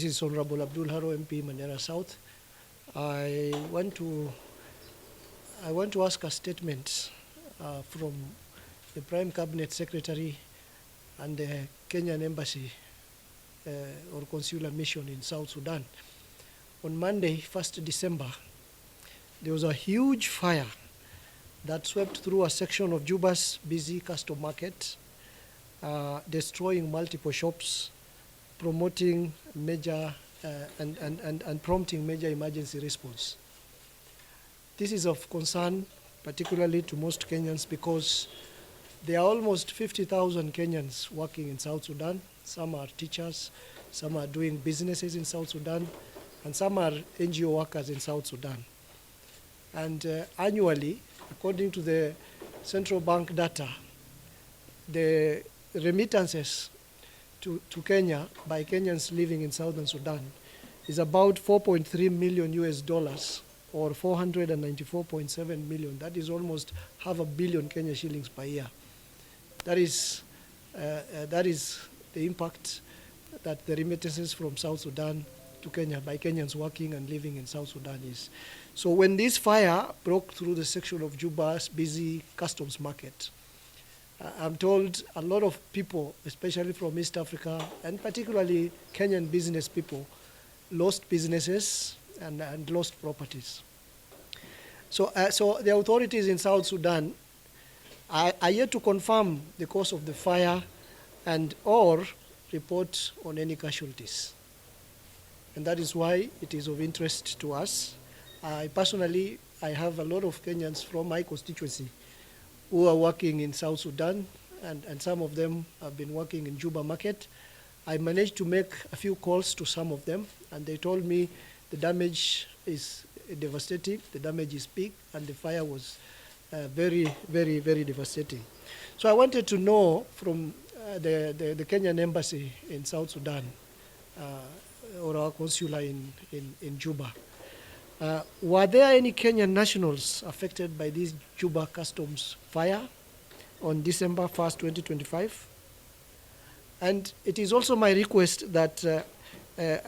This is Honorable Abdul Haro MP, Mandera South. I want to ask a statement from the Prime Cabinet Secretary and the Kenyan Embassy or Consular Mission in South Sudan. On Monday, 1st December, there was a huge fire that swept through a section of Juba's busy custom market, destroying multiple shops, promoting major and prompting major emergency response. This is of concern particularly to most Kenyans because there are almost 50,000 Kenyans working in South Sudan. Some are teachers, some are doing businesses in South Sudan, and some are NGO workers in South Sudan. And annually, according to the central bank data, the remittances to Kenya by Kenyans living in Southern Sudan is about $4.3 million or 494.7 million. That is almost $500 million Kenya shillings per year. That is the impact that the remittances from South Sudan to Kenya by Kenyans working and living in South Sudan is. So when this fire broke through the section of Juba's busy customs market, I'm told a lot of people, especially from East Africa, and particularly Kenyan business people, lost businesses and lost properties. So the authorities in South Sudan are yet to confirm the cause of the fire and or report on any casualties. And that is why it is of interest to us. Personally, I have a lot of Kenyans from my constituency who are working in South Sudan, and some of them have been working in Juba market. I managed to make a few calls to some of them, and they told me the damage is devastating, the damage is big, and the fire was very, very, very devastating. So I wanted to know from the Kenyan embassy in South Sudan, or our consular in Juba, were there any Kenyan nationals affected by this Juba customs fire on December 1st, 2025? And it is also my request that the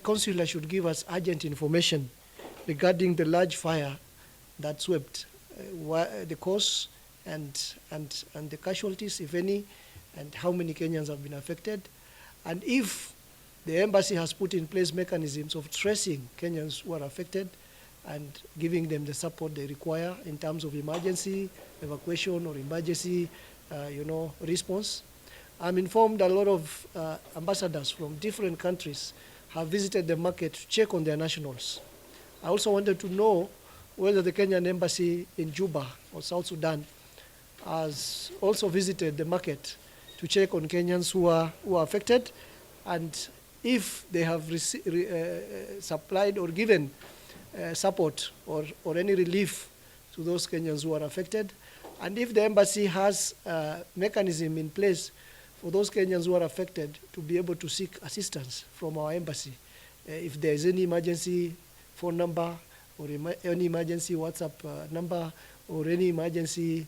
consular should give us urgent information regarding the large fire that swept, the cause and the casualties, if any, and how many Kenyans have been affected, and if the embassy has put in place mechanisms of tracing Kenyans who are affected and giving them the support they require in terms of emergency evacuation or emergency response. I'm informed a lot of ambassadors from different countries have visited the market to check on their nationals. I also wanted to know whether the Kenyan embassy in Juba or South Sudan has also visited the market to check on Kenyans who are affected, and if they have supplied or given support or any relief to those Kenyans who are affected, and if the embassy has a mechanism in place for those Kenyans who are affected to be able to seek assistance from our embassy. If there is any emergency phone number or any emergency WhatsApp number or any emergency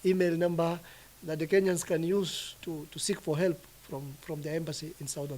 email number that the Kenyans can use to seek for help from the embassy in South Africa.